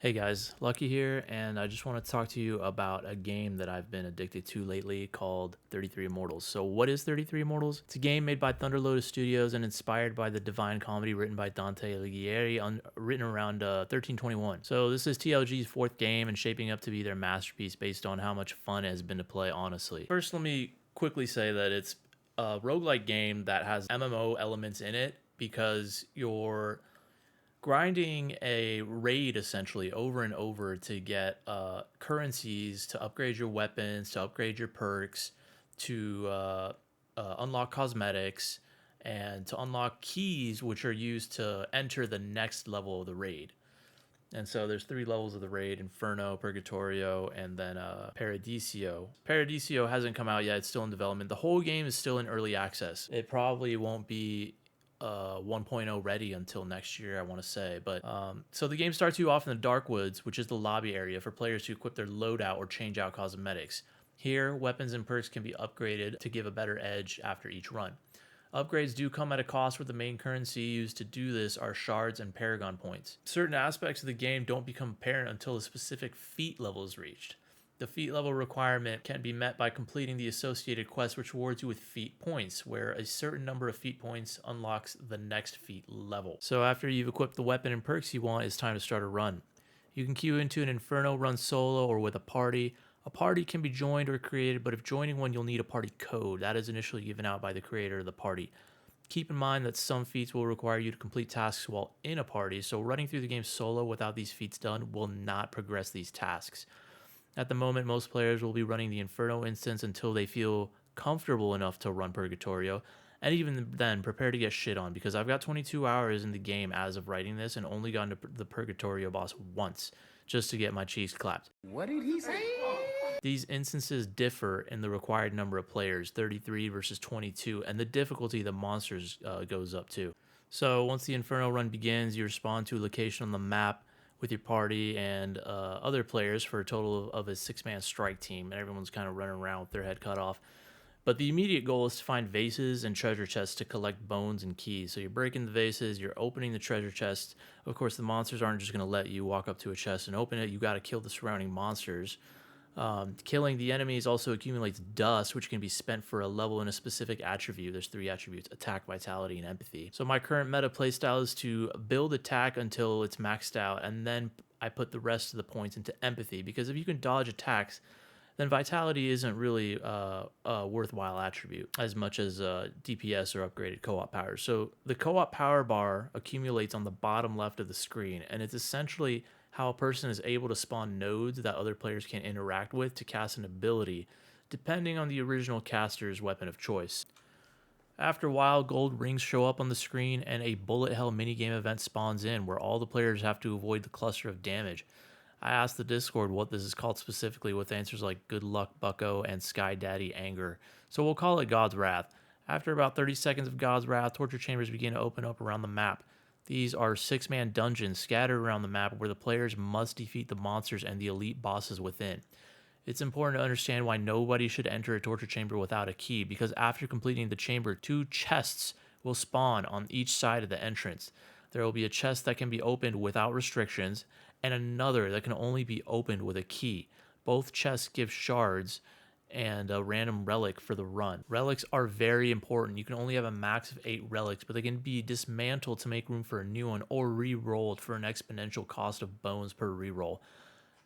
Hey guys, Lucky here, and I just want to talk to you about a game that I've been addicted to lately called 33 Immortals. So, what is 33 Immortals? It's a game made by Thunder Lotus Studios and inspired by the Divine Comedy written by Dante Alighieri, written around 1321. So, this is TLG's fourth game and shaping up to be their masterpiece based on how much fun it has been to play, honestly. First, let me quickly say that it's a roguelike game that has MMO elements in it because you're grinding a raid essentially over and over to get currencies to upgrade your weapons, to upgrade your perks, to unlock cosmetics, and to unlock keys, which are used to enter the next level of the raid. And so there's three levels of the raid: Inferno, Purgatorio, and then Paradiso. Paradiso hasn't come out yet, it's still in development. The whole game is still in early access. It probably won't be 1.0 ready until next year, I want to say. But so the game starts you off in the Dark Woods, which is the lobby area for players to equip their loadout or change out cosmetics. Here, weapons and perks can be upgraded to give a better edge after each run. Upgrades do come at a cost, where the main currency used to do this are shards and paragon points. Certain aspects of the game don't become apparent until a specific feat level is reached. The feat level requirement can be met by completing the associated quest, which rewards you with feat points, where a certain number of feat points unlocks the next feat level. So after you've equipped the weapon and perks you want, it's time to start a run. You can queue into an Inferno run solo or with a party. A party can be joined or created, but if joining one, you'll need a party code. That is initially given out by the creator of the party. Keep in mind that some feats will require you to complete tasks while in a party, so running through the game solo without these feats done will not progress these tasks. At the moment, most players will be running the Inferno instance until they feel comfortable enough to run Purgatorio, and even then, prepare to get shit on, because I've got 22 hours in the game as of writing this and only gotten to the Purgatorio boss once, just to get my cheeks clapped. What did he say? These instances differ in the required number of players, 33 versus 22, and the difficulty the monsters goes up to. So once the Inferno run begins, you respawn to a location on the map with your party and other players for a total of a six-man strike team, and everyone's kind of running around with their head cut off. But the immediate goal is to find vases and treasure chests to collect bones and keys. So you're breaking the vases, you're opening the treasure chests. Of course, the monsters aren't just going to let you walk up to a chest and open it. You got to kill the surrounding monsters. Killing the enemies also accumulates dust, which can be spent for a level in a specific attribute. There's three attributes: attack, vitality, and empathy. So my current meta playstyle is to build attack until it's maxed out, and then I put the rest of the points into empathy, because if you can dodge attacks, then vitality isn't really a worthwhile attribute as much as DPS or upgraded co-op power. So the co-op power bar accumulates on the bottom left of the screen, and it's essentially how a person is able to spawn nodes that other players can interact with to cast an ability, depending on the original caster's weapon of choice. After a while, gold rings show up on the screen and a bullet hell minigame event spawns in, where all the players have to avoid the cluster of damage. I asked the Discord what this is called specifically, with answers like Good Luck Bucko and Sky Daddy Anger, so we'll call it God's Wrath. After about 30 seconds of God's Wrath, torture chambers begin to open up around the map. These are six-man dungeons scattered around the map where the players must defeat the monsters and the elite bosses within. It's important to understand why nobody should enter a torture chamber without a key, because after completing the chamber, two chests will spawn on each side of the entrance. There will be a chest that can be opened without restrictions, and another that can only be opened with a key. Both chests give shards and a random relic for the run. Relics are very important. You can only have a max of 8 relics, but they can be dismantled to make room for a new one, or re-rolled for an exponential cost of bones per re-roll.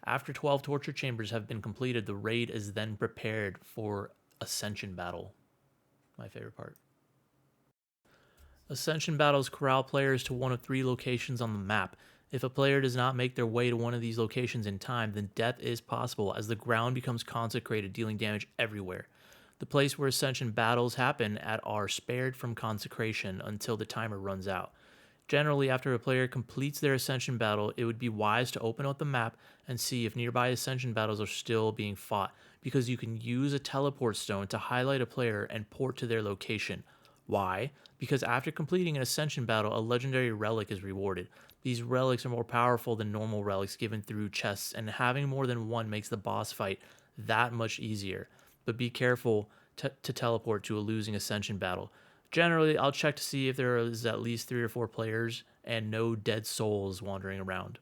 After 12 torture chambers have been completed, the raid is then prepared for Ascension battle. My favorite part. Ascension battles corral players to one of 3 locations on the map. If a player does not make their way to one of these locations in time, then death is possible, as the ground becomes consecrated, dealing damage everywhere. The place where Ascension battles happen at are spared from consecration until the timer runs out. Generally, after a player completes their Ascension battle, it would be wise to open up the map and see if nearby Ascension battles are still being fought, because you can use a teleport stone to highlight a player and port to their location. Why? Because after completing an Ascension battle, a legendary relic is rewarded. These relics are more powerful than normal relics given through chests, and having more than one makes the boss fight that much easier. But be careful to teleport to a losing Ascension battle. Generally, I'll check to see if there is at least 3 or 4 players and no dead souls wandering around.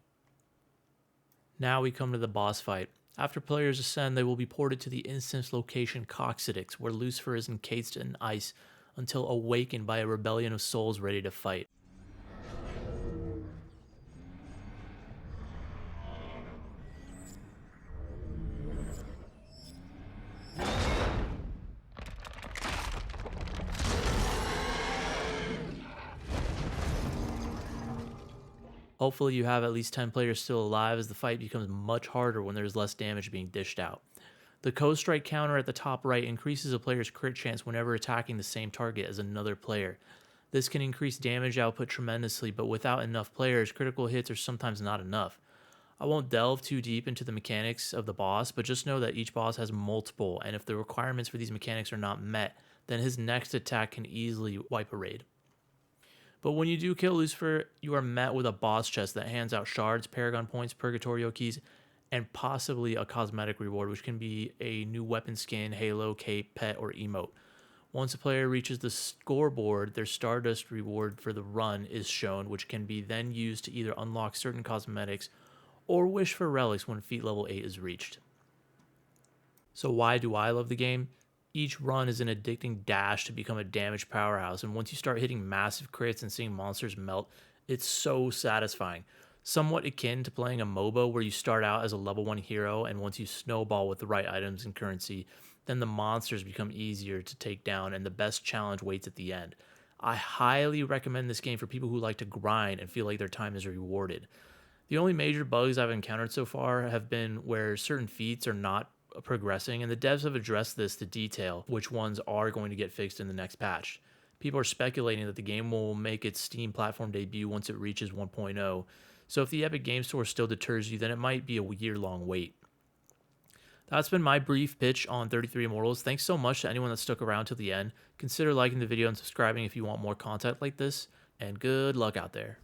Now we come to the boss fight. After players ascend, they will be ported to the instance location Coccyx, where Lucifer is encased in ice until awakened by a rebellion of souls ready to fight. Hopefully you have at least 10 players still alive, as the fight becomes much harder when there's less damage being dished out. The co-strike counter at the top right increases a player's crit chance whenever attacking the same target as another player. This can increase damage output tremendously, but without enough players, critical hits are sometimes not enough. I won't delve too deep into the mechanics of the boss, but just know that each boss has multiple, and if the requirements for these mechanics are not met, then his next attack can easily wipe a raid. But when you do kill Lucifer, you are met with a boss chest that hands out shards, paragon points, purgatorio keys, and possibly a cosmetic reward, which can be a new weapon skin, halo, cape, pet, or emote. Once a player reaches the scoreboard, their Stardust reward for the run is shown, which can be then used to either unlock certain cosmetics or wish for relics when feat level 8 is reached. So why do I love the game? Each run is an addicting dash to become a damage powerhouse, and once you start hitting massive crits and seeing monsters melt, it's so satisfying. Somewhat akin to playing a MOBA where you start out as a level 1 hero, and once you snowball with the right items and currency, then the monsters become easier to take down and the best challenge waits at the end. I highly recommend this game for people who like to grind and feel like their time is rewarded. The only major bugs I've encountered so far have been where certain feats are not progressing, and the devs have addressed this to detail which ones are going to get fixed in the next patch. People are speculating that the game will make its Steam platform debut once it reaches 1.0, so if the Epic Game Store still deters you, then it might be a year-long wait. That's been my brief pitch on 33 Immortals. Thanks so much to anyone that stuck around till the end. Consider liking the video and subscribing if you want more content like this, and good luck out there.